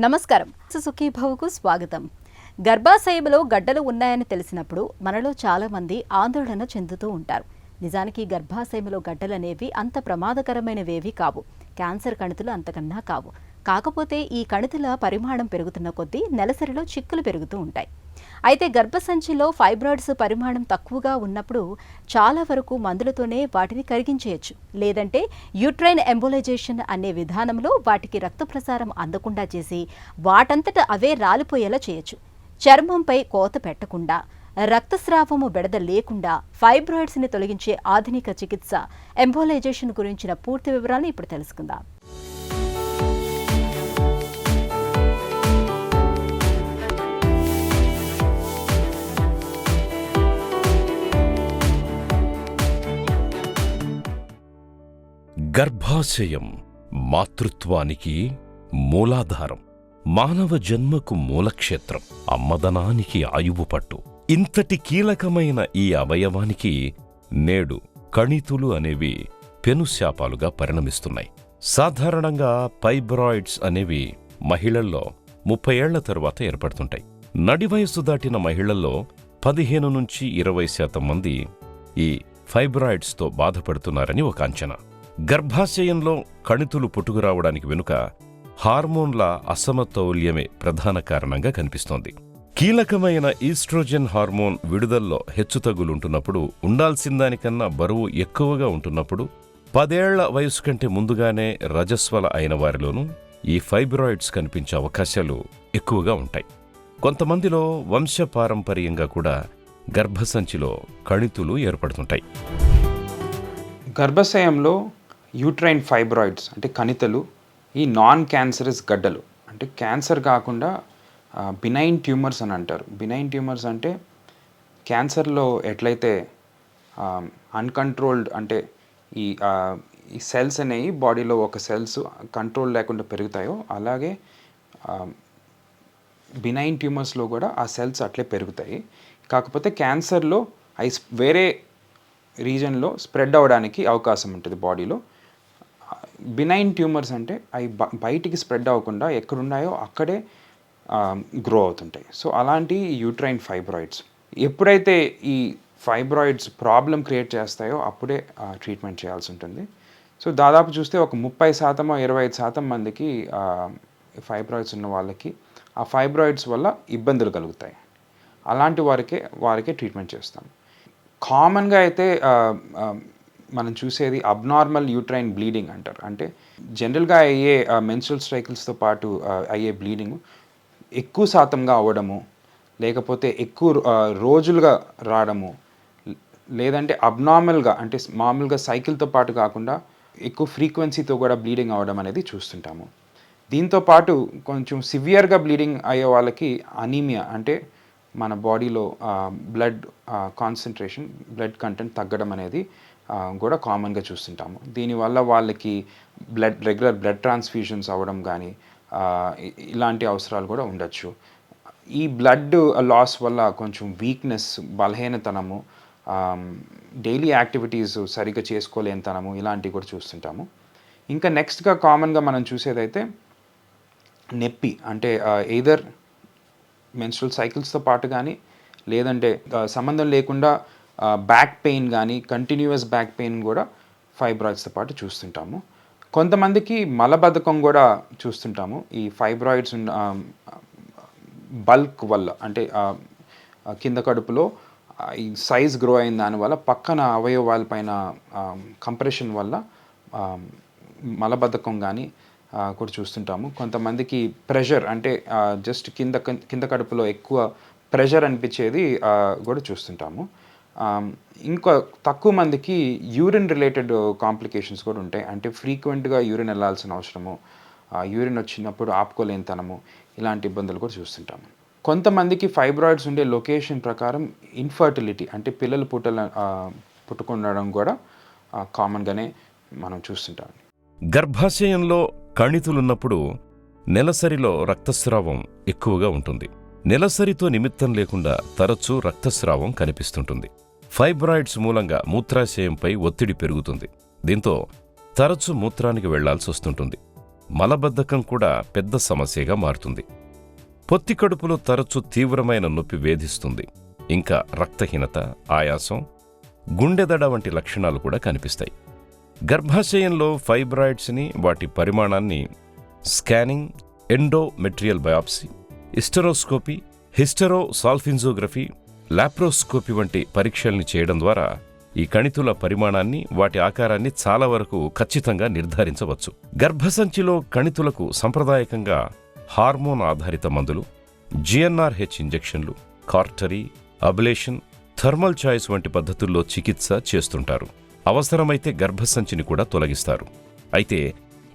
నమస్కారం. సుఖీభవకు స్వాగతం. గర్భాశయంలో గడ్డలు ఉన్నాయని తెలిసినప్పుడు మనలో చాలా మంది ఆందోళన చెందుతూ ఉంటారు. నిజానికి గర్భాశయంలో గడ్డలనేవి అంత ప్రమాదకరమైనవేవీ కావు. క్యాన్సర్ కణితులు అంతకన్నా కావు. కాకపోతే ఈ కణితుల పరిమాణం పెరుగుతున్న కొద్దీ నెలసరిలో చిక్కులు పెరుగుతూ ఉంటాయి. అయితే గర్భసంచిలో ఫైబ్రాయిడ్స్ పరిమాణం తక్కువగా ఉన్నప్పుడు చాలా వరకు మందులతోనే వాటిని కరిగించేయచ్చు. లేదంటే యూట్రైన్ ఎంబోలైజేషన్ అనే విధానంలో వాటికి రక్త ప్రసారం అందకుండా చేసి వాటంతట అవే రాలిపోయేలా చేయొచ్చు. చర్మంపై కోత పెట్టకుండా, రక్తస్రావము బెడద లేకుండా ఫైబ్రాయిడ్స్ని తొలగించే ఆధునిక చికిత్స ఎంబోలైజేషన్ గురించిన పూర్తి వివరాలను ఇప్పుడు తెలుసుకుందాం. గర్భాశయం మాతృత్వానికి మూలాధారం, మానవ జన్మకు మూలక్షేత్రం, అమ్మదనానికి ఆయువు పట్టు. ఇంతటి కీలకమైన ఈ అవయవానికి నేడు కణితులు అనేవి పెనుశాపాలుగా పరిణమిస్తున్నాయి. సాధారణంగా ఫైబ్రాయిడ్స్ అనేవి మహిళల్లో 30 ఏళ్ల తరువాత ఏర్పడుతుంటాయి. నడివయసు దాటిన మహిళల్లో 15 నుంచి 20% మంది ఈ ఫైబ్రాయిడ్స్తో బాధపడుతున్నారని ఒక అంచనా. గర్భాశయంలో కణితులు పుట్టుకురావడానికి వెనుక హార్మోన్ల అసమతౌల్యమే ప్రధాన కారణంగా కనిపిస్తోంది. కీలకమైన ఈస్ట్రోజెన్ హార్మోన్ విడుదలలో హెచ్చుతగ్గులుంటున్నప్పుడు, ఉండాల్సిందానికన్నా బరువు ఎక్కువగా ఉంటున్నప్పుడు, 10 ఏళ్ల వయసు కంటే ముందుగానే రజస్వల అయిన వారిలోనూ ఈ ఫైబ్రాయిడ్స్ కనిపించే అవకాశాలు ఎక్కువగా ఉంటాయి. కొంతమందిలో వంశపారంపర్యంగా కూడా గర్భసంచిలో కణితులు ఏర్పడుతుంటాయి. గర్భాశయంలో యూట్రైన్ ఫైబ్రాయిడ్స్ అంటే కణితలు, ఈ నాన్ క్యాన్సరస్ గడ్డలు అంటే క్యాన్సర్ కాకుండా బినైన్ ట్యూమర్స్ అని అంటారు. బినైన్ ట్యూమర్స్ అంటే క్యాన్సర్లో ఎట్లయితే అన్కంట్రోల్డ్ అంటే ఈ సెల్స్ అనేవి బాడీలో ఒక సెల్స్ కంట్రోల్ లేకుండా పెరుగుతాయో, అలాగే బినైన్ ట్యూమర్స్లో కూడా ఆ సెల్స్ అట్లే పెరుగుతాయి. కాకపోతే క్యాన్సర్లో అవి వేరే రీజన్లో స్ప్రెడ్ అవ్వడానికి అవకాశం ఉంటుంది బాడీలో. బినైన్ ట్యూమర్స్ అంటే అవి బయటికి స్ప్రెడ్ అవ్వకుండా ఎక్కడున్నాయో అక్కడే గ్రో అవుతుంటాయి. సో అలాంటి యూట్రైన్ ఫైబ్రాయిడ్స్ ఎప్పుడైతే ఈ ఫైబ్రాయిడ్స్ ప్రాబ్లం క్రియేట్ చేస్తాయో అప్పుడే ట్రీట్మెంట్ చేయాల్సి ఉంటుంది. సో దాదాపు చూస్తే ఒక 30% 25% మందికి ఫైబ్రాయిడ్స్ ఉన్న వాళ్ళకి ఆ ఫైబ్రాయిడ్స్ వల్ల ఇబ్బందులు కలుగుతాయి. అలాంటి వారికే ట్రీట్మెంట్ చేస్తాం. కామన్గా అయితే మనం చూసేది అబ్నార్మల్ యూట్రైన్ బ్లీడింగ్ అంటారు. అంటే జనరల్గా అయ్యే మెన్స్ట్రువల్ సైకిల్స్తో పాటు అయ్యే బ్లీడింగ్ ఎక్కువ శాతంగా అవ్వడము, లేకపోతే ఎక్కువ రోజులుగా రావడము, లేదంటే అబ్నార్మల్గా అంటే మామూలుగా సైకిల్తో పాటు కాకుండా ఎక్కువ ఫ్రీక్వెన్సీతో కూడా బ్లీడింగ్ అవ్వడం అనేది చూస్తుంటాము. దీంతో పాటు కొంచెం సివియర్గా బ్లీడింగ్ అయ్యే వాళ్ళకి అనీమియా అంటే మన బాడీలో బ్లడ్ కాన్సన్ట్రేషన్, బ్లడ్ కంటెంట్ తగ్గడం అనేది కూడా కామన్గా చూస్తుంటాము. దీనివల్ల వాళ్ళకి రెగ్యులర్ బ్లడ్ ట్రాన్స్ఫ్యూషన్స్ అవ్వడం కానీ ఇలాంటి అవసరాలు కూడా ఉండొచ్చు. ఈ బ్లడ్ లాస్ వల్ల కొంచెం వీక్నెస్, బలహీనతనము, డైలీ యాక్టివిటీస్ సరిగ్గా చేసుకోలేనితనము ఇలాంటివి కూడా చూస్తుంటాము. ఇంకా నెక్స్ట్గా కామన్గా మనం చూసేదైతే నొప్పి అంటే ఎయిదర్ మెన్స్ట్రువల్ సైకిల్స్తో పాటు కానీ, లేదంటే సంబంధం లేకుండా బ్యాక్ పెయిన్ కానీ, కంటిన్యూస్ బ్యాక్ పెయిన్ కూడా ఫైబ్రాయిడ్స్తో పాటు చూస్తుంటాము. కొంతమందికి మలబద్ధకం కూడా చూస్తుంటాము. ఈ ఫైబ్రాయిడ్స్ బల్క్ వల్ల అంటే కింద కడుపులో ఈ సైజ్ గ్రో అయిన దానివల్ల పక్కన అవయవాలపైన కంప్రెషన్ వల్ల మలబద్ధకం కానీ కూడా చూస్తుంటాము. కొంతమందికి ప్రెషర్ అంటే జస్ట్ కింద కడుపులో ఎక్కువ ప్రెషర్ అనిపించేది కూడా చూస్తుంటాము. ఇంకా తక్కువ మందికి యూరిన్ రిలేటెడ్ కాంప్లికేషన్స్ కూడా ఉంటాయి. అంటే ఫ్రీక్వెంట్గా యూరిన్ వెళ్ళాల్సిన అవసరము, యూరిన్ వచ్చినప్పుడు ఆపుకోలేనితనము ఇలాంటి ఇబ్బందులు కూడా చూస్తుంటాము. కొంతమందికి ఫైబ్రాయిడ్స్ ఉండే లొకేషన్ ప్రకారం ఇన్ఫర్టిలిటీ అంటే పిల్లలు పుట్టుకుండడం కూడా కామన్గానే మనం చూస్తుంటాం. గర్భాశయంలో కణితులున్నప్పుడు నెలసరిలో రక్తస్రావం ఎక్కువగా ఉంటుంది. నెలసరితో నిమిత్తం లేకుండా తరచూ రక్తస్రావం కనిపిస్తుంటుంది. ఫైబ్రాయిడ్స్ మూలంగా మూత్రాశయంపై ఒత్తిడి పెరుగుతుంది. దీంతో తరచూ మూత్రానికి వెళ్లాల్సి వస్తుంటుంది. మలబద్ధకం కూడా పెద్ద సమస్యగా మారుతుంది. పొత్తి కడుపులో తరచూ తీవ్రమైన నొప్పి వేధిస్తుంది. ఇంకా రక్తహీనత, ఆయాసం, గుండెదడ వంటి లక్షణాలు కూడా కనిపిస్తాయి. గర్భాశయంలో ఫైబ్రాయిడ్స్ని, వాటి పరిమాణాన్ని scanning, endometrial biopsy, hysteroscopy, hysterosalpingography, laparoscopy వంటి పరీక్షల్ని చేయడం ద్వారా ఈ కణితుల పరిమాణాన్ని, వాటి ఆకారాన్ని చాలా వరకు ఖచ్చితంగా నిర్ధారించవచ్చు. గర్భసంచిలో కణితులకు సంప్రదాయకంగా హార్మోన్ ఆధారిత మందులు, GnRH ఇంజెక్షన్లు, కార్టరీ, అబ్లేషన్, థర్మల్ చాయిస్ వంటి పద్ధతుల్లో చికిత్స చేస్తుంటారు. అవసరమైతే గర్భసంచిని కూడా తొలగిస్తారు. అయితే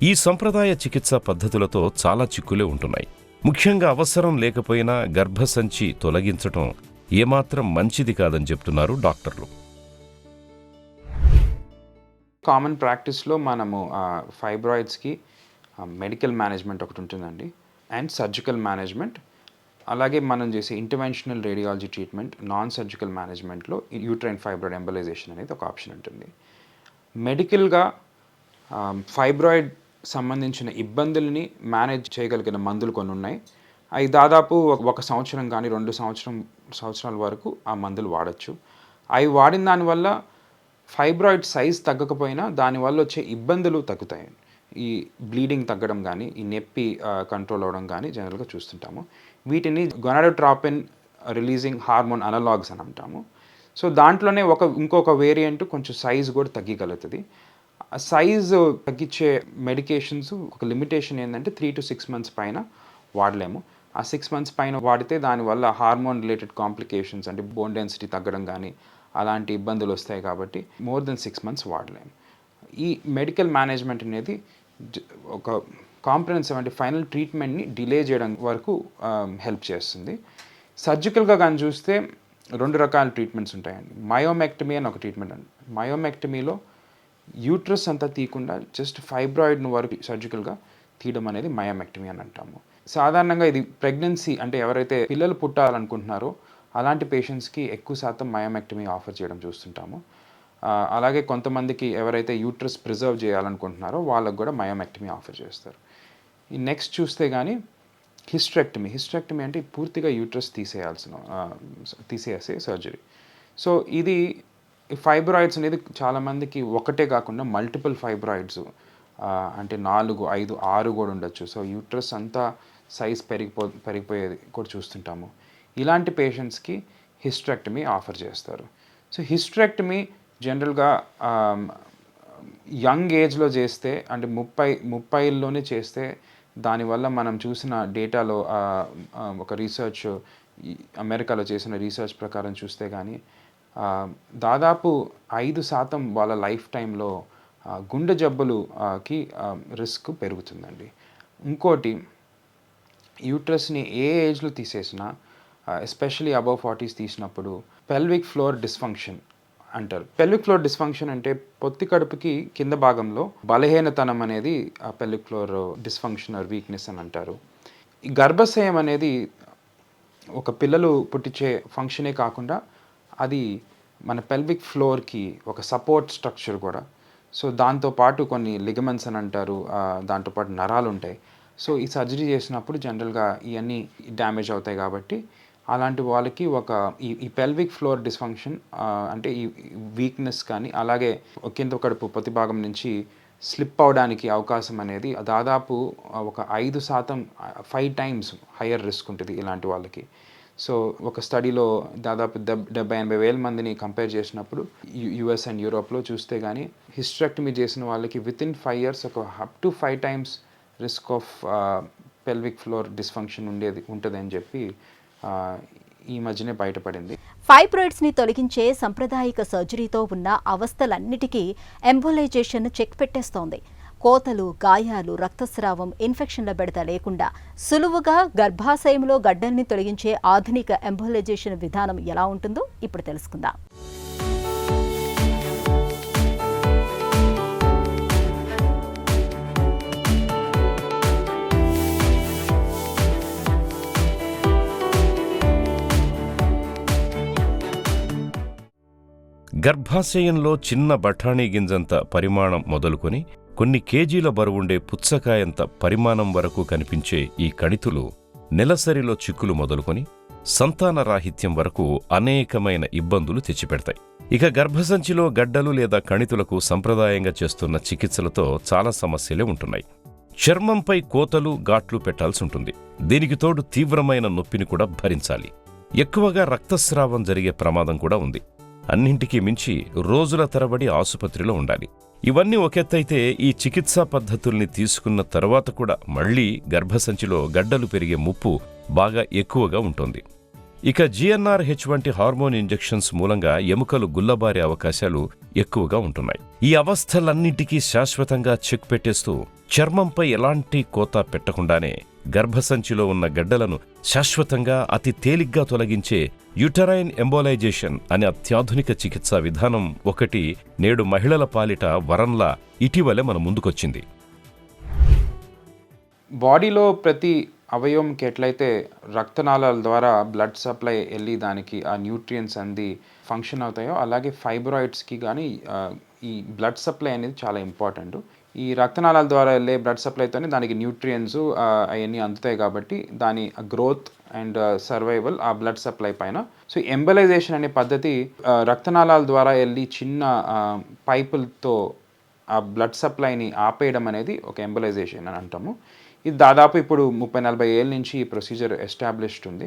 ఈ సంప్రదాయ చికిత్సా పద్ధతులతో చాలా చిక్కులే ఉంటున్నాయి. ముఖ్యంగా అవసరం లేకపోయినా గర్భసంచి తొలగించటం ఏమాత్రం మంచిది కాదని చెప్తున్నారు డాక్టర్లు. కామన్ ప్రాక్టీస్లో మనము ఫైబ్రాయిడ్స్కి మెడికల్ మేనేజ్మెంట్ ఒకటి ఉంటుందండి, అండ్ సర్జికల్ మేనేజ్మెంట్. అలాగే మనం చేసే interventional radiology treatment, non surgical మేనేజ్మెంట్లో యూట్రైన్ ఫైబ్రాయిడ్ ఎంబలైజేషన్ అనేది ఒక ఆప్షన్ ఉంటుంది. మెడికల్గా ఫైబ్రాయిడ్ సంబంధించిన ఇబ్బందుల్ని మేనేజ్ చేయగలిగిన మందులు కొన్ని ఉన్నాయి. అవి దాదాపు 1 సంవత్సరం కానీ 2 సంవత్సరాల వరకు ఆ మందులు వాడచ్చు. అవి వాడిన దానివల్ల ఫైబ్రాయిడ్ సైజ్ తగ్గకపోయినా దానివల్ల వచ్చే ఇబ్బందులు తగ్గుతాయి. ఈ బ్లీడింగ్ తగ్గడం కానీ, ఈ నొప్పి కంట్రోల్ అవ్వడం కానీ జనరల్గా చూస్తుంటాము. వీటిని గొనాడోట్రోపిన్ రిలీజింగ్ హార్మోన్ అనలాగ్స్ అని అంటాము. సో దాంట్లోనే ఇంకొక వేరియంట్ కొంచెం సైజ్ కూడా తగ్గగలుగుతుంది. ఆ సైజు తగ్గించే మెడికేషన్స్ ఒక లిమిటేషన్ ఏంటంటే 3 to 6 months పైన వాడలేము. ఆ 6 months పైన వాడితే దానివల్ల హార్మోన్ రిలేటెడ్ కాంప్లికేషన్స్ అంటే బోన్ డెన్సిటీ తగ్గడం కానీ అలాంటి ఇబ్బందులు వస్తాయి. కాబట్టి మోర్ దెన్ 6 months వాడలేము. ఈ మెడికల్ మేనేజ్మెంట్ అనేది ఒక కాంప్రహెన్సివ్ అంటే ఫైనల్ ట్రీట్మెంట్ని డిలే చేయడం వరకు హెల్ప్ చేస్తుంది. సర్జికల్గా కానీ చూస్తే 2 రకాల ట్రీట్మెంట్స్ ఉంటాయండి. మయోమెక్టమీ అని ఒక ట్రీట్మెంట్ అండి. మయోమెక్టమీలో యూట్రస్ అంతా తీయకుండా జస్ట్ ఫైబ్రాయిడ్ను వరకు సర్జికల్గా తీయడం అనేది మయోమెక్టమీ అని అంటాము. సాధారణంగా ఇది ప్రెగ్నెన్సీ అంటే ఎవరైతే పిల్లలు పుట్టాలనుకుంటున్నారో అలాంటి పేషెంట్స్కి ఎక్కువ శాతం మయోమెక్టమీ ఆఫర్ చేయడం చూస్తుంటాము. అలాగే కొంతమందికి ఎవరైతే యూట్రస్ ప్రిజర్వ్ చేయాలనుకుంటున్నారో వాళ్ళకు కూడా మయోమెక్టమీ ఆఫర్ చేస్తారు. ఈ నెక్స్ట్ చూస్తే కానీ హిస్టరెక్టమీ అంటే పూర్తిగా యూట్రస్ తీసేసే సర్జరీ. సో ఇది ఫైబ్రాయిడ్స్ అనేది చాలామందికి ఒకటే కాకుండా మల్టిపుల్ ఫైబ్రాయిడ్స్ అంటే 4, 5, 6 కూడా ఉండొచ్చు. సో యూట్రస్ అంతా సైజ్ పెరిగిపోయేది కూడా చూస్తుంటాము. ఇలాంటి పేషెంట్స్కి హిస్టరెక్టమీ ఆఫర్ చేస్తారు. సో హిస్టరెక్టమీ జనరల్గా యంగ్ ఏజ్లో చేస్తే అంటే 30లోనే చేస్తే దానివల్ల మనం చూసిన డేటాలో ఒక రీసెర్చ్ అమెరికాలో చేసిన రీసెర్చ్ ప్రకారం చూస్తే కానీ దాదాపు 5% వాళ్ళ లైఫ్ టైంలో గుండె జబ్బులుకి రిస్క్ పెరుగుతుందండి. ఇంకోటి యూట్రస్ని ఏ ఏజ్లో తీసేసినా ఎస్పెషలీ అబవ్ 40s తీసినప్పుడు పెల్విక్ ఫ్లోర్ డిస్ఫంక్షన్ అంటారు. పెల్విక్ ఫ్లోర్ డిస్ఫంక్షన్ అంటే పొత్తి కడుపుకి కింద భాగంలో బలహీనతనం అనేది ఆ pelvic floor dysfunction or weakness అని అంటారు. ఈ గర్భాశయం అనేది ఒక పిల్లలు పుట్టించే ఫంక్షనే కాకుండా అది మన పెల్విక్ ఫ్లోర్కి ఒక సపోర్ట్ స్ట్రక్చర్ కూడా. సో దాంతోపాటు కొన్ని లిగమెంట్స్ అని అంటారు, దాంతోపాటు నరాలు ఉంటాయి. సో ఈ సర్జరీ చేసినప్పుడు జనరల్గా ఇవన్నీ డ్యామేజ్ అవుతాయి. కాబట్టి అలాంటి వాళ్ళకి ఈ పెల్విక్ ఫ్లోర్ డిస్ఫంక్షన్ అంటే ఈ వీక్నెస్ కానీ అలాగే కింద కడుపు ప్రతి భాగం నుంచి స్లిప్ అవడానికి అవకాశం అనేది దాదాపు ఒక 5%, 5 times హయ్యర్ రిస్క్ ఉంటుంది ఇలాంటి వాళ్ళకి. సో ఒక స్టడీలో దాదాపు 70-80 వేల మందిని కంపేర్ చేసినప్పుడు US అండ్ యూరోప్లో చూస్తే కానీ హిస్టరెక్టమీ చేసిన వాళ్ళకి వితిన్ 5 years ఒక up to 5 times risk of pelvic floor dysfunction ఉంటుంది అని చెప్పి ఈ మధ్యనే బయటపడింది. ఫైబ్రాయిడ్స్ ని తొలగించే సాంప్రదాయిక సర్జరీతో ఉన్న అవస్థలన్నిటికీ ఎంబోలైజేషన్ చెక్ పెట్టేస్తోంది. కోతలు, గాయాలు, రక్తస్రావం, ఇన్ఫెక్షన్ల బెడద లేకుండా సులువుగా గర్భాశయంలో గడ్డల్ని తొలగించే ఆధునిక ఎంబోలైజేషన్ విధానం ఎలా ఉంటుందో ఇప్పుడు తెలుసుకుందాం. గర్భాశయంలో చిన్న బఠానీ గింజంత పరిమాణం మొదలుకొని కొన్ని కేజీల బరువుండే పుచ్చకాయంత పరిమాణం వరకు కనిపించే ఈ కణితులు నెలసరిలో చిక్కులు మొదలుకొని సంతానరాహిత్యం వరకు అనేకమైన ఇబ్బందులు తెచ్చిపెడతాయి. ఇక గర్భసంచిలో గడ్డలు లేదా కణితులకు సంప్రదాయంగా చేస్తున్న చికిత్సలతో చాలా సమస్యలే ఉంటున్నాయి. చర్మంపై కోతలు, ఘాట్లు పెట్టాల్సుంటుంది. దీనికి తోడు తీవ్రమైన నొప్పిని కూడా భరించాలి. ఎక్కువగా రక్తస్రావం జరిగే ప్రమాదం కూడా ఉంది. అన్నింటికీ మించి రోజుల తరబడి ఆసుపత్రిలో ఉండాలి. ఇవన్నీ ఒకెత్తైతే ఈ చికిత్సా పద్ధతుల్ని తీసుకున్న తరువాత కూడా మళ్లీ గర్భసంచిలో గడ్డలు పెరిగే ముప్పు బాగా ఎక్కువగా ఉంటుంది. ఇక GnRH వంటి హార్మోన్ ఇంజెక్షన్స్ మూలంగా ఎముకలు గుల్లబారే అవకాశాలు ఎక్కువగా ఉంటున్నాయి. ఈ అవస్థలన్నింటికీ శాశ్వతంగా చెక్ పెట్టేస్తూ చర్మంపై ఎలాంటి కోత పెట్టకుండానే గర్భసంచిలో ఉన్న గడ్డలను శాశ్వతంగా అతి తేలిగ్గా తొలగించే యూటరైన్ ఎంబోలైజేషన్ అనే అత్యాధునిక చికిత్సా విధానం ఒకటి నేడు మహిళల పాలిట వరంలా ఇటీవలే మన ముందుకొచ్చింది. బాడీలో ప్రతి అవయవంకి ఎట్లయితే రక్తనాళాల ద్వారా బ్లడ్ సప్లై వెళ్ళి దానికి ఆ న్యూట్రియంట్స్ అంది ఫంక్షన్ అవుతాయో, అలాగే ఫైబ్రాయిడ్స్కి కానీ ఈ బ్లడ్ సప్లై అనేది చాలా ఇంపార్టెంట్. ఈ రక్తనాళాల ద్వారా వెళ్ళే బ్లడ్ సప్లైతోనే దానికి న్యూట్రియంట్స్ అవన్నీ అందుతాయి కాబట్టి దాని గ్రోత్ అండ్ సర్వైవల్ ఆ బ్లడ్ సప్లై పైన. సో ఎంబలైజేషన్ అనే పద్ధతి రక్తనాళాల ద్వారా వెళ్ళి చిన్న పైపులతో ఆ బ్లడ్ సప్లైని ఆపేయడం అనేది ఒక ఎంబలైజేషన్ అని అంటాము. ఇది దాదాపు ఇప్పుడు 30-40 ఏళ్ళ నుంచి ఈ ప్రొసీజర్ ఎస్టాబ్లిష్డ్ ఉంది.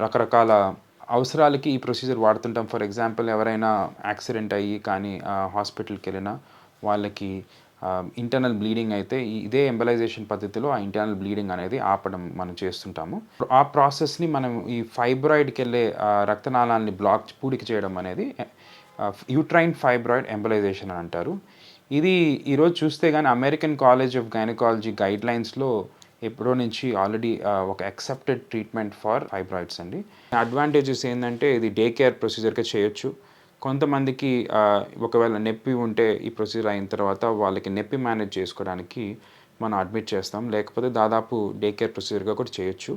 రకరకాల అవసరాలకి ఈ ప్రొసీజర్ వాడుతుంటాం. ఫర్ ఎగ్జాంపుల్, ఎవరైనా యాక్సిడెంట్ అయ్యి కానీ హాస్పిటల్కి వెళ్ళినా వాళ్ళకి ఇంటర్నల్ బ్లీడింగ్ అయితే ఇదే ఎంబలైజేషన్ పద్ధతిలో ఆ ఇంటర్నల్ బ్లీడింగ్ అనేది ఆపడం మనం చేస్తుంటాము. ఆ ప్రాసెస్ని మనం ఈ ఫైబ్రాయిడ్కి వెళ్ళే రక్తనాళాలని పూడిక చేయడం అనేది యూట్రైన్ ఫైబ్రాయిడ్ ఎంబలైజేషన్ అని అంటారు. ఇది ఈరోజు చూస్తే కానీ అమెరికన్ కాలేజ్ ఆఫ్ గైనకాలజీ గైడ్లైన్స్లో ఎప్పుడో నుంచి ఆల్రెడీ ఒక యాక్సెప్టెడ్ ట్రీట్మెంట్ ఫర్ ఫైబ్రాయిడ్స్ అండి. అడ్వాంటేజెస్ ఏంటంటే ఇది డే కేర్ ప్రొసీజర్గా చేయొచ్చు. కొంతమందికి ఒకవేళ నొప్పి ఉంటే ఈ ప్రొసీజర్ అయిన తర్వాత వాళ్ళకి నొప్పి మేనేజ్ చేసుకోవడానికి మనం అడ్మిట్ చేస్తాం. లేకపోతే దాదాపు డే కేర్ ప్రొసీజర్గా కూడా చేయొచ్చు.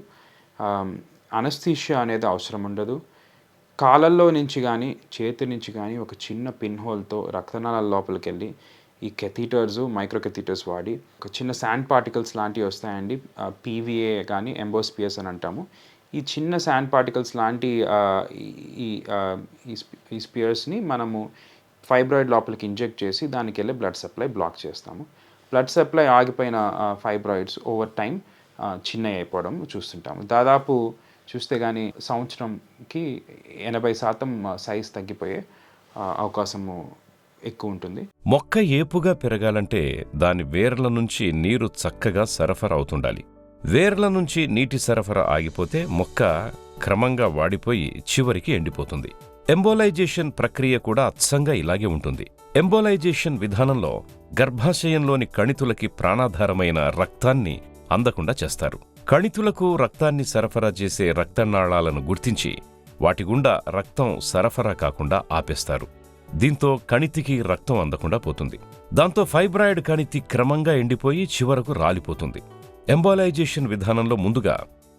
అనస్థీషియా అనేది అవసరం ఉండదు. కాళ్ళల్లో నుంచి కానీ చేతి నుంచి కానీ ఒక చిన్న పిన్ హోల్తో రక్తనాళాల లోపలికి వెళ్ళి ఈ కెథీటర్స్, మైక్రో కెథీటర్స్ వాడి ఒక చిన్న శాండ్ పార్టికల్స్ లాంటివి వస్తాయండి. PVA కానీ ఎంబోస్పియస్ అని అంటాము. ఈ చిన్న శాండ్ పార్టికల్స్ లాంటి ఈ స్పియర్స్ని మనము ఫైబ్రాయిడ్ లోపలికి ఇంజెక్ట్ చేసి దానికి వెళ్ళి బ్లడ్ సప్లై బ్లాక్ చేస్తాము. బ్లడ్ సప్లై ఆగిపోయిన ఫైబ్రాయిడ్స్ ఓవర్ టైం చిన్నవి అయిపోవడం చూస్తుంటాము. దాదాపు చూస్తే కానీ సంవత్సరంకి 80% సైజ్ తగ్గిపోయే అవకాశము ఎక్కువ ఉంటుంది. మొక్క ఏపుగా పెరగాలంటే దాని వేర్ల నుంచి నీరు చక్కగా సరఫరా అవుతుండాలి. వేర్ల నుంచి నీటి సరఫరా ఆగిపోతే మొక్క క్రమంగా వాడిపోయి చివరికి ఎండిపోతుంది. ఎంబోలైజేషన్ ప్రక్రియ కూడా అచ్చంగా ఇలాగే ఉంటుంది. ఎంబోలైజేషన్ విధానంలో గర్భాశయంలోని కణితులకి ప్రాణాధారమైన రక్తాన్ని అందకుండా చేస్తారు. కణితులకు రక్తాన్ని సరఫరా చేసే రక్తనాళాలను గుర్తించి వాటి గుండా రక్తం సరఫరా కాకుండా ఆపేస్తారు. దీంతో కణితికి రక్తం అందకుండా పోతుంది. దాంతో ఫైబ్రాయిడ్ కణితి క్రమంగా ఎండిపోయి చివరకు రాలిపోతుంది. ఎంబోలైజేషన్ విధానంలో ముందుగా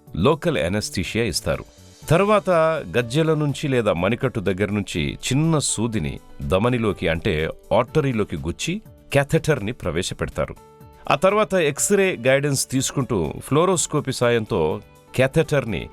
లోకల్ ఎనస్థీషియా ఇస్తారు. తర్వాత గజ్జెల నుంచి లేదా మణికట్టు దగ్గర నుంచి చిన్న సూదిని ధమనిలోకి అంటే ఆర్టరీలోకి గుచ్చి క్యాథెటర్ని ప్రవేశపెడతారు. ఆ తర్వాత ఎక్స్రే గైడెన్స్ తీసుకుంటూ ఫ్లోరోస్కోపీ సాయంతో క్యాథెటర్ని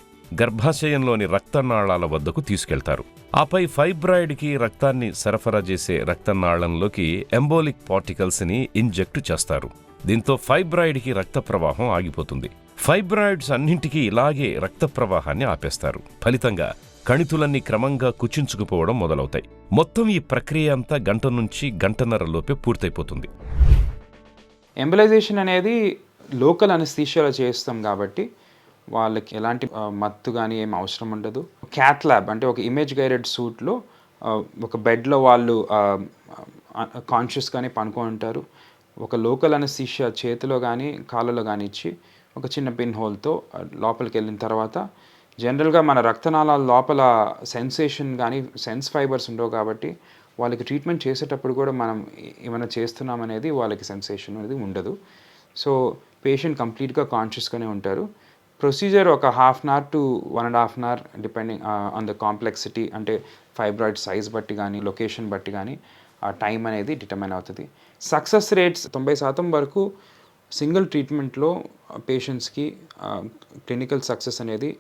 గర్భాశయంలోని రక్తనాళాల వద్దకు తీసుకెళ్తారు. ఆపై ఫైబ్రాయిడ్కి రక్తాన్ని సరఫరా చేసే రక్తనాళంలోకి ఎంబోలిక్ పార్టికల్స్ని ఇంజెక్ట్ చేస్తారు. దీంతో ఫైబ్రాయిడ్కి రక్త ప్రవాహం ఆగిపోతుంది. ఫైబ్రాయిడ్స్ అన్నింటికీ ఇలాగే రక్త ప్రవాహాన్ని ఆపేస్తారు. ఫలితంగా కణితులన్నీ క్రమంగా కుచించుకుపోవడం మొదలవుతాయి. మొత్తం ఈ ప్రక్రియ అంతా గంట నుంచి గంటన్నర లోపే పూర్తయిపోతుంది. ఎంబలైజేషన్ అనేది లోకల్ అనస్థీషియాలో చేస్తాం కాబట్టి వాళ్ళకి ఎలాంటి మత్తు కానీ ఏం అవసరం ఉండదు. క్యాత్ ల్యాబ్ అంటే ఒక ఇమేజ్ గైడెడ్ సూట్లో ఒక బెడ్లో వాళ్ళు కాన్షియస్గానే పనుకొని ఉంటారు. ఒక లోకల్ అనస్థీషియా చేతిలో కానీ కాళ్ళలో కానీ ఇచ్చి ఒక చిన్న పిన్ హోల్తో లోపలికి వెళ్ళిన తర్వాత జనరల్గా మన రక్తనాళాల లోపల సెన్సేషన్ కానీ సెన్స్ ఫైబర్స్ ఉండవు కాబట్టి వాళ్ళకి ట్రీట్మెంట్ చేసేటప్పుడు కూడా మనం ఏమైనా చేస్తున్నామనేది వాళ్ళకి సెన్సేషన్ అనేది ఉండదు. సో పేషెంట్ కంప్లీట్గా కాన్షియస్గానే ఉంటారు. ప్రొసీజర్ ఒక 1/2 hour to 1.5 hour depending on the complexity, అంటే ఫైబ్రాయిడ్ సైజ్ బట్టి కానీ లొకేషన్ బట్టి కానీ ఆ టైం అనేది డిటర్మైన్ అవుతుంది. సక్సెస్ రేట్స్ 90% వరకు సింగిల్ ట్రీట్మెంట్లో పేషెంట్స్కి క్లినికల్ సక్సెస్ అనేది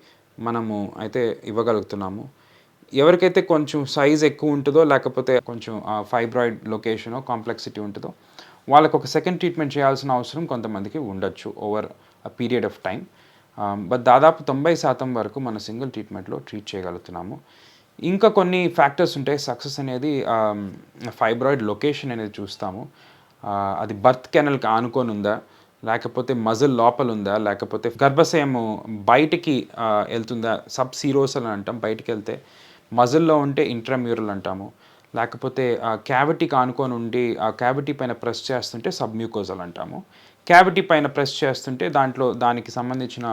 మనము అయితే ఇవ్వగలుగుతున్నాము. ఎవరికైతే కొంచెం సైజ్ ఎక్కువ ఉంటుందో లేకపోతే కొంచెం ఫైబ్రాయిడ్ లొకేషనో కాంప్లెక్సిటీ ఉంటుందో వాళ్ళకు ఒక సెకండ్ ట్రీట్మెంట్ చేయాల్సిన అవసరం కొంతమందికి ఉండొచ్చు over a period of time. But దాదాపు 90% వరకు మన సింగిల్ ట్రీట్మెంట్లో ట్రీట్ చేయగలుగుతున్నాము. ఇంకా కొన్ని ఫ్యాక్టర్స్ ఉంటాయి సక్సెస్ అనేది. ఫైబ్రాయిడ్ లొకేషన్ అనేది చూస్తాము. అది బర్త్ కెనల్కి ఆనుకొని ఉందా, లేకపోతే మజిల్ లోపల ఉందా, లేకపోతే గర్భాశయం బయటికి వెళ్తుందా, సబ్ సీరోసల్ అని అంటాం, బయటికి వెళ్తే. మజిల్లో ఉంటే ఇంట్రామ్యూరల్ అంటాము. లేకపోతే క్యావిటీకి ఆనుకొని ఉండి ఆ క్యావిటీ పైన ప్రెస్ చేస్తుంటే సబ్మ్యూకోజల్ అంటాము. క్యావిటీ పైన ప్రెస్ చేస్తుంటే దానికి సంబంధించిన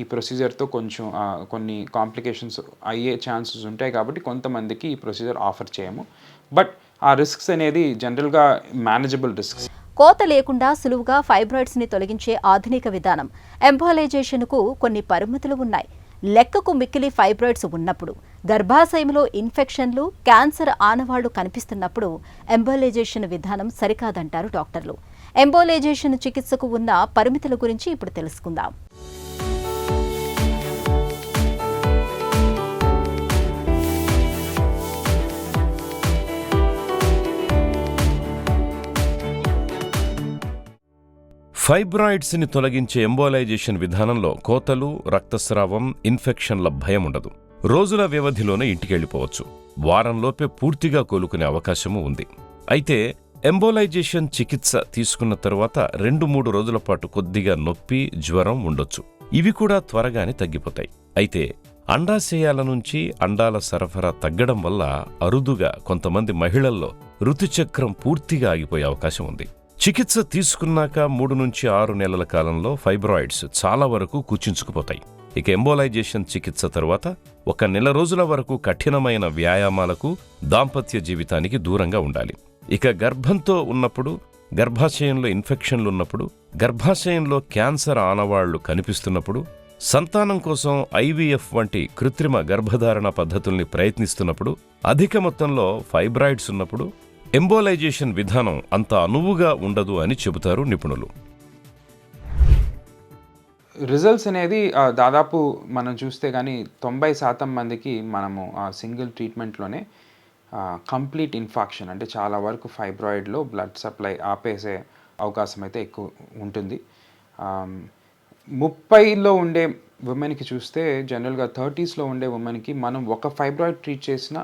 ఈ ప్రొసీజర్తో కొంచెం కొన్ని కాంప్లికేషన్స్ అయ్యే ఛాన్సెస్ ఉంటాయి కాబట్టి కొంతమందికి ఈ ప్రొసీజర్ ఆఫర్ చేయము. బట్ ఆ రిస్క్స్ అనేది జనరల్గా మేనేజబుల్ రిస్క్స్. కోత లేకుండా సులువుగా ఫైబ్రాయిడ్స్ని తొలగించే ఆధునిక విధానం ఎంబోలైజేషన్కు కొన్ని పరిమితులు ఉన్నాయి. లెక్కకు మిక్కిలి ఫైబ్రాయిడ్స్ ఉన్నప్పుడు, గర్భాశయంలో ఇన్ఫెక్షన్లు, క్యాన్సర్ ఆనవాళ్లు కనిపిస్తున్నప్పుడు ఎంబోలైజేషన్ విధానం సరికాదంటారు డాక్టర్లు. ఎంబోలైజేషన్ చికిత్సకు ఉన్న పరిమితుల గురించి ఇప్పుడు తెలుసుకుందాం. ఫైబ్రాయిడ్స్ని తొలగించే ఎంబోలైజేషన్ విధానంలో కోతలు, రక్తస్రావం, ఇన్ఫెక్షన్ల భయం ఉండదు. రోజుల వ్యవధిలోనే ఇంటికెళ్ళిపోవచ్చు. వారంలోపే పూర్తిగా కోలుకునే అవకాశమూ ఉంది. అయితే ఎంబోలైజేషన్ చికిత్స తీసుకున్న తరువాత 2-3 రోజుల పాటు కొద్దిగా నొప్పి, జ్వరం ఉండొచ్చు. ఇవి కూడా త్వరగానే తగ్గిపోతాయి. అయితే అండాశయాల నుంచి అండాల సరఫరా తగ్గడం వల్ల అరుదుగా కొంతమంది మహిళల్లో ఋతుచక్రం పూర్తిగా ఆగిపోయే అవకాశం ఉంది. చికిత్స తీసుకున్నాక 3-6 నెలల కాలంలో ఫైబ్రాయిడ్స్ చాలా వరకు కుచించుకుపోతాయి. ఇక ఎంబోలైజేషన్ చికిత్స తరువాత 1 నెల రోజుల వరకు కఠినమైన వ్యాయామాలకు, దాంపత్య జీవితానికి దూరంగా ఉండాలి. ఇక గర్భంతో ఉన్నప్పుడు, గర్భాశయంలో ఇన్ఫెక్షన్లున్నప్పుడు, గర్భాశయంలో క్యాన్సర్ ఆనవాళ్లు కనిపిస్తున్నప్పుడు, సంతానం కోసం IVF వంటి కృత్రిమ గర్భధారణ పద్ధతుల్ని ప్రయత్నిస్తున్నప్పుడు, అధిక మొత్తంలో ఫైబ్రాయిడ్స్ ఉన్నప్పుడు ఎంబోలైజేషన్ విధానం అంత అనువుగా ఉండదు అని చెబుతారు నిపుణులు. రిజల్ట్స్ అనేది దాదాపు మనం చూస్తే కానీ 90% మందికి మనము సింగిల్ ట్రీట్మెంట్లోనే కంప్లీట్ ఇన్ఫాక్షన్ అంటే చాలా వరకు ఫైబ్రాయిడ్లో బ్లడ్ సప్లై ఆపేసే అవకాశం అయితే ఎక్కువ ఉంటుంది. 30లో ఉండే ఉమెన్కి చూస్తే జనరల్గా 30sలో ఉండే ఉమెన్కి మనం ఒక ఫైబ్రాయిడ్ ట్రీట్ చేసినా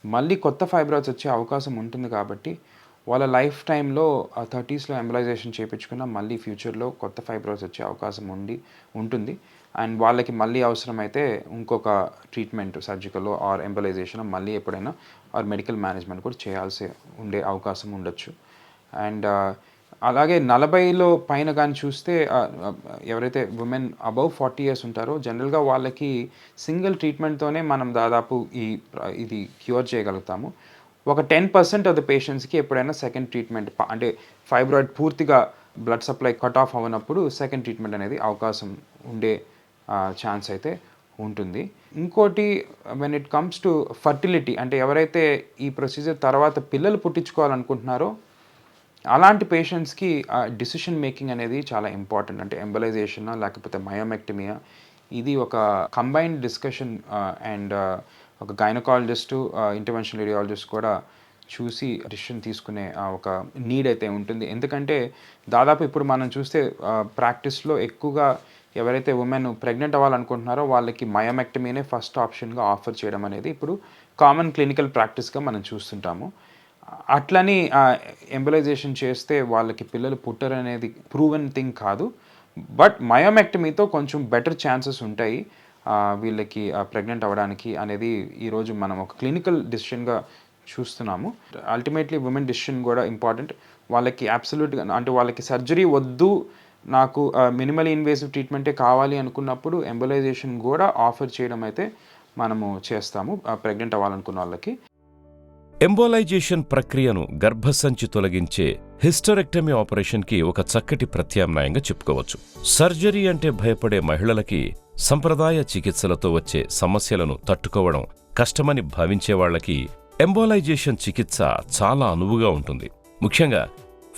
మళ్ళీ కొత్త ఫైబ్రాయిడ్స్ వచ్చే అవకాశం ఉంటుంది. కాబట్టి వాళ్ళ లైఫ్ టైంలో 30sలో ఎంబోలైజేషన్ చేయించుకున్న మళ్ళీ ఫ్యూచర్లో కొత్త ఫైబ్రాయిడ్స్ వచ్చే అవకాశం ఉంటుంది. అండ్ వాళ్ళకి మళ్ళీ అవసరమైతే ఇంకొక ట్రీట్మెంట్ సర్జికల్ ఆర్ ఎంబోలైజేషన్ మళ్ళీ ఎప్పుడైనా ఆర్ మెడికల్ మేనేజ్మెంట్ కూడా చేయాల్సి ఉండే అవకాశం ఉండొచ్చు. అండ్ అలాగే 40లో పైన కానీ చూస్తే ఎవరైతే ఉమెన్ అబవ్ 40 years ఉంటారో జనరల్గా వాళ్ళకి సింగిల్ ట్రీట్మెంట్తోనే మనం దాదాపు ఇది క్యూర్ చేయగలుగుతాము. ఒక 10% ఆఫ్ ద పేషెంట్స్కి ఎప్పుడైనా సెకండ్ ట్రీట్మెంట్ అంటే ఫైబ్రాయిడ్ పూర్తిగా బ్లడ్ సప్లై కట్ ఆఫ్ అవ్వనప్పుడు సెకండ్ ట్రీట్మెంట్ అనేది అవకాశం ఉండే ఛాన్స్ అయితే ఉంటుంది. ఇంకోటి when it comes to fertility అంటే ఎవరైతే ఈ ప్రొసీజర్ తర్వాత పిల్లలు పుట్టించుకోవాలనుకుంటున్నారో అలాంటి పేషెంట్స్కి డిసిషన్ మేకింగ్ అనేది చాలా ఇంపార్టెంట్. అంటే ఎంబోలైజేషనా లేకపోతే మయోమెక్టమీయా ఇది ఒక కంబైన్డ్ డిస్కషన్ అండ్ ఒక గైనకాలజిస్టు ఇంటర్వెన్షనల్ రేడియాలజిస్ట్ కూడా చూసి డిసిషన్ తీసుకునే ఒక నీడ్ అయితే ఉంటుంది. ఎందుకంటే దాదాపు ఇప్పుడు మనం చూస్తే ప్రాక్టీస్లో ఎక్కువగా ఎవరైతే ఉమెన్ ప్రెగ్నెంట్ అవ్వాలనుకుంటున్నారో వాళ్ళకి మయోమెక్టమీనే ఫస్ట్ ఆప్షన్గా ఆఫర్ చేయడం అనేది ఇప్పుడు కామన్ క్లినికల్ ప్రాక్టీస్గా మనం చూస్తుంటాము. అట్లని ఎంబోలైజేషన్ చేస్తే వాళ్ళకి పిల్లలు పుట్టరు అనేది ప్రూవెన్ థింగ్ కాదు. బట్ మయోమెక్టమీతో కొంచెం బెటర్ ఛాన్సెస్ ఉంటాయి వీళ్ళకి ప్రెగ్నెంట్ అవ్వడానికి అనేది ఈరోజు మనం ఒక క్లినికల్ డిసిషన్గా చూస్తున్నాము. అల్టిమేట్లీ ఉమెన్ డిసిషన్ కూడా ఇంపార్టెంట్. వాళ్ళకి అబ్సల్యూట్గా అంటే వాళ్ళకి సర్జరీ వద్దు, నాకు మినిమల్ ఇన్వేసివ్ ట్రీట్మెంటే కావాలి అనుకున్నప్పుడు ఎంబోలైజేషన్ కూడా ఆఫర్ చేయడం అయితే మనము చేస్తాము ప్రెగ్నెంట్ అవ్వాలనుకున్న వాళ్ళకి. ఎంబోలైజేషన్ ప్రక్రియను గర్భసంచి తొలగించే హిస్టరెక్టమీ ఆపరేషన్కి ఒక చక్కటి ప్రత్యామ్నాయంగా చెప్పుకోవచ్చు. సర్జరీ అంటే భయపడే మహిళలకి సంప్రదాయ చికిత్సలతో వచ్చే సమస్యలను తట్టుకోవడం కష్టమని భావించేవాళ్లకి ఎంబోలైజేషన్ చికిత్స చాలా అనువుగా ఉంటుంది. ముఖ్యంగా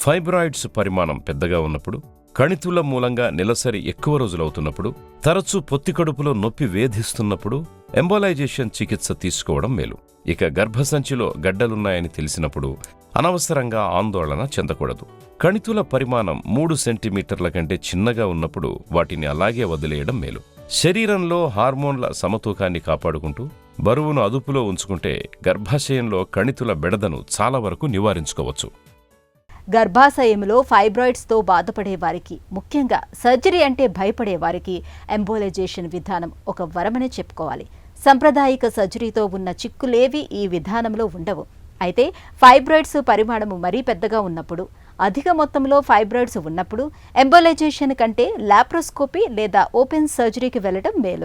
ఫైబ్రాయిడ్స్ పరిమాణం పెద్దగా ఉన్నప్పుడు, కణితుల మూలంగా నెలసరి ఎక్కువ రోజులవుతున్నప్పుడు, తరచూ పొత్తికడుపులో నొప్పి వేధిస్తున్నప్పుడు ఎంబోలైజేషన్ చికిత్స తీసుకోవడం మేలు. ఇక గర్భసంచిలో గడ్డలున్నాయని తెలిసినప్పుడు అనవసరంగా ఆందోళన చెందకూడదు. కణితుల పరిమాణం 3 సెంటీమీటర్ల కంటే చిన్నగా ఉన్నప్పుడు వాటిని అలాగే వదిలేయడం మేలు. శరీరంలో హార్మోన్ల సమతూకాన్ని కాపాడుకుంటూ బరువును అదుపులో ఉంచుకుంటే గర్భాశయంలో కణితుల బెడదను చాలా వరకు నివారించుకోవచ్చు. గర్భాశయంలో ఫైబ్రాయిడ్స్తో బాధపడే వారికి, ముఖ్యంగా సర్జరీ అంటే భయపడే వారికి ఎంబోలైజేషన్ విధానం ఒక వరమనే చెప్పుకోవాలి. సంప్రదాయిక సర్జరీతో ఉన్న చిక్కులేవి ఈ విధానంలో ఉండవు. అయితే ఫైబ్రాయిడ్స్ పరిమాణము మరీ పెద్దగా ఉన్నప్పుడు, అధిక మొత్తంలో ఫైబ్రాయిడ్స్ ఉన్నప్పుడు ఎంబోలైజేషన్ కంటే లాప్రోస్కోపీ లేదా ఓపెన్ సర్జరీకి వెళ్లడం మేలు.